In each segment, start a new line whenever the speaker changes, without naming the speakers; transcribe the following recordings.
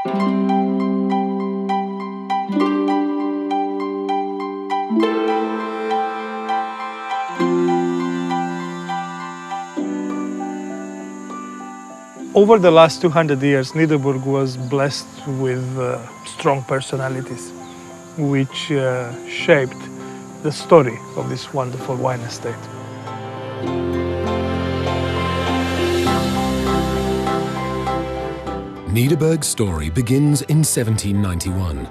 Over the last 200 years, Nederburg was blessed with strong personalities, which shaped the story of this wonderful wine estate.
Nederburg's story begins in 1791,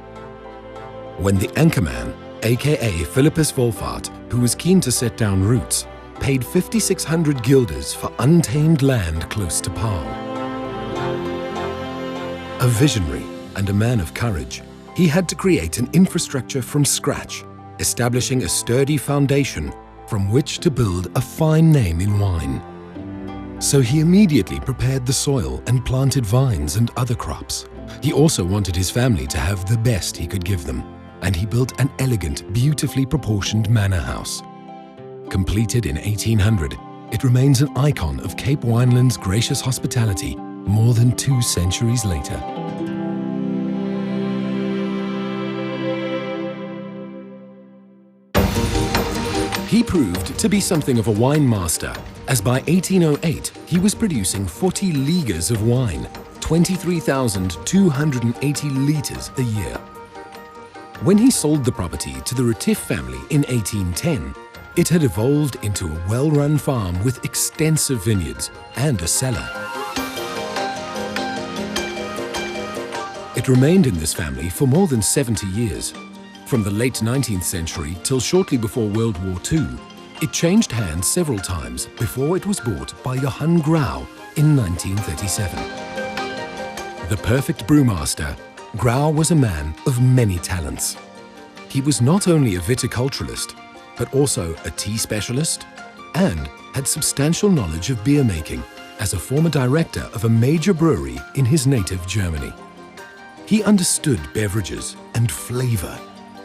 when the anchorman, aka Philippus Wolfart, who was keen to set down roots, paid 5,600 guilders for untamed land close to Paarl. A visionary and a man of courage, he had to create an infrastructure from scratch, establishing a sturdy foundation from which to build a fine name in wine. So he immediately prepared the soil and planted vines and other crops. He also wanted his family to have the best he could give them, and he built an elegant, beautifully proportioned manor house. Completed in 1800, it remains an icon of Cape Wineland's gracious hospitality more than 2 centuries later. He proved to be something of a wine master, as by 1808 he was producing 40 ligas of wine, 23,280 litres a year. When he sold the property to the Retief family in 1810, it had evolved into a well-run farm with extensive vineyards and a cellar. It remained in this family for more than 70 years. From the late 19th century till shortly before World War II, it changed hands several times before it was bought by Johann Grau in 1937. The perfect brewmaster, Grau was a man of many talents. He was not only a viticulturalist, but also a tea specialist and had substantial knowledge of beer making as a former director of a major brewery in his native Germany. He understood beverages and flavor,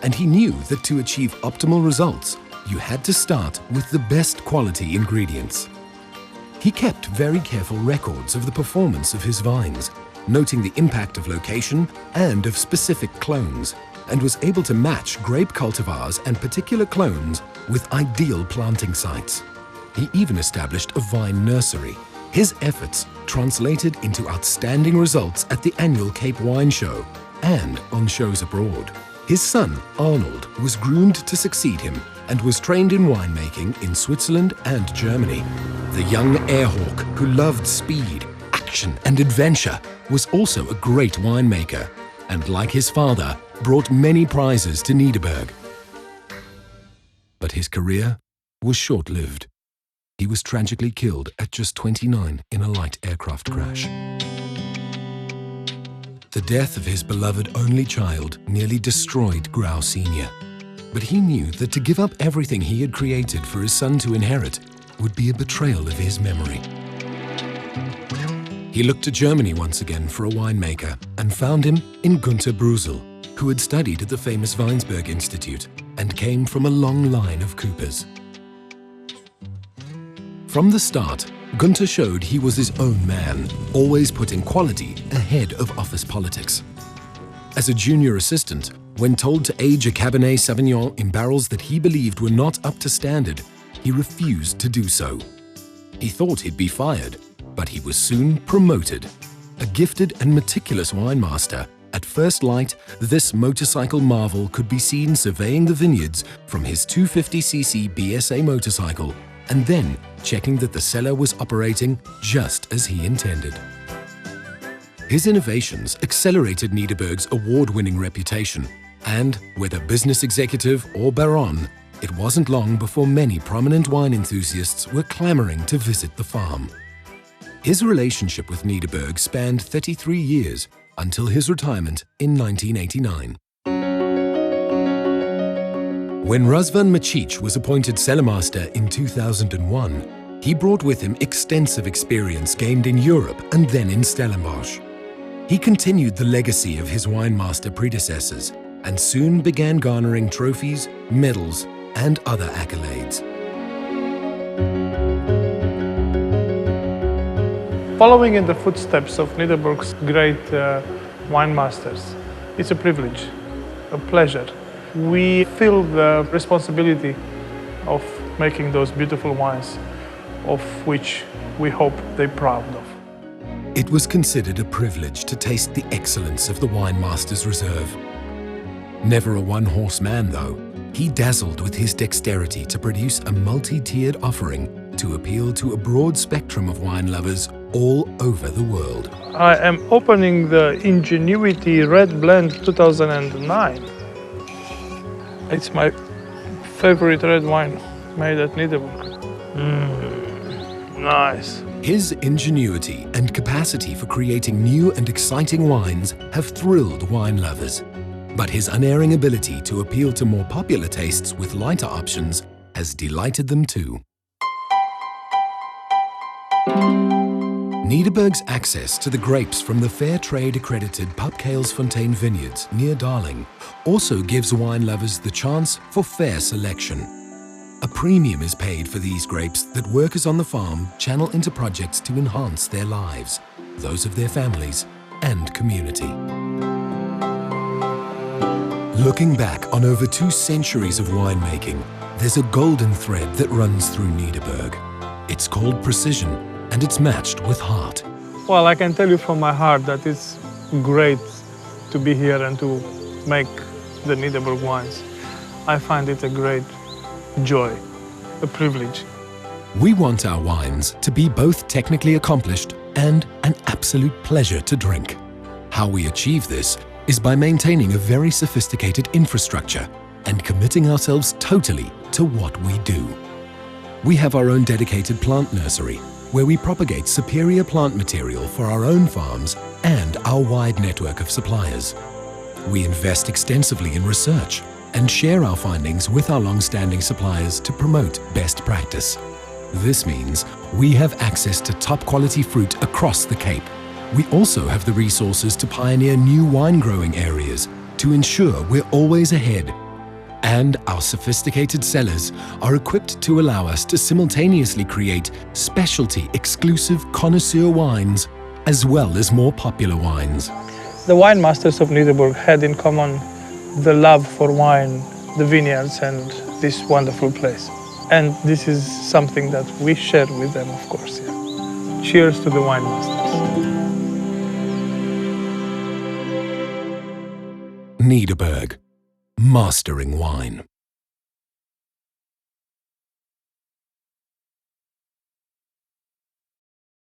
and he knew that to achieve optimal results, you had to start with the best quality ingredients. He kept very careful records of the performance of his vines, noting the impact of location and of specific clones, and was able to match grape cultivars and particular clones with ideal planting sites. He even established a vine nursery. His efforts translated into outstanding results at the annual Cape Wine Show and on shows abroad. His son, Arnold, was groomed to succeed him and was trained in winemaking in Switzerland and Germany. The young airhawk who loved speed, action and adventure was also a great winemaker and, like his father, brought many prizes to Nederburg. But his career was short-lived. He was tragically killed at just 29 in a light aircraft crash. The death of his beloved only child nearly destroyed Grau Sr. But he knew that to give up everything he had created for his son to inherit would be a betrayal of his memory. He looked to Germany once again for a winemaker and found him in Günther Brusel, who had studied at the famous Weinsberg Institute and came from a long line of coopers. From the start, Günther showed he was his own man, always putting quality ahead of office politics. As a junior assistant, when told to age a Cabernet Sauvignon in barrels that he believed were not up to standard, he refused to do so. He thought he'd be fired, but he was soon promoted. A gifted and meticulous winemaster, at first light, this motorcycle marvel could be seen surveying the vineyards from his 250cc BSA motorcycle and then checking that the cellar was operating just as he intended. His innovations accelerated Nederburg's award-winning reputation, and whether business executive or baron, it wasn't long before many prominent wine enthusiasts were clamoring to visit the farm. His relationship with Nederburg spanned 33 years until his retirement in 1989. When Razvan Macic was appointed cellarmaster in 2001, he brought with him extensive experience gained in Europe and then in Stellenbosch. He continued the legacy of his winemaster predecessors and soon began garnering trophies, medals, and other accolades.
Following in the footsteps of Nederburg's great wine masters. It's a privilege, a pleasure. We feel the responsibility of making those beautiful wines, of which we hope they're proud of.
It was considered a privilege to taste the excellence of the Wine Masters Reserve. Never a one-horse man, though, he dazzled with his dexterity to produce a multi-tiered offering to appeal to a broad spectrum of wine lovers all over the world.
I am opening the Ingenuity Red Blend 2009. It's my favorite red wine made at Niederburg. Nice.
His ingenuity and capacity for creating new and exciting wines have thrilled wine lovers. But his unerring ability to appeal to more popular tastes with lighter options has delighted them too. Niederburg's access to the grapes from the Fair Trade accredited Pupkaalsfontein vineyards near Darling also gives wine lovers the chance for fair selection. A premium is paid for these grapes that workers on the farm channel into projects to enhance their lives, those of their families and community. Looking back on over 2 centuries of winemaking, there's a golden thread that runs through Niederburg. It's called precision, and it's matched with heart.
Well, I can tell you from my heart that it's great to be here and to make the Niederburg wines. I find it a great joy, a privilege.
We want our wines to be both technically accomplished and an absolute pleasure to drink. How we achieve this is by maintaining a very sophisticated infrastructure and committing ourselves totally to what we do. We have our own dedicated plant nursery, where we propagate superior plant material for our own farms and our wide network of suppliers. We invest extensively in research and share our findings with our long-standing suppliers to promote best practice. This means we have access to top-quality fruit across the Cape. We also have the resources to pioneer new wine-growing areas to ensure we're always ahead. And our sophisticated cellars are equipped to allow us to simultaneously create specialty exclusive connoisseur wines as well as more popular wines.
The wine masters of Niederburg had in common the love for wine, the vineyards and this wonderful place. And this is something that we share with them, of course. Yeah. Cheers to the wine masters.
Niederburg, mastering wine.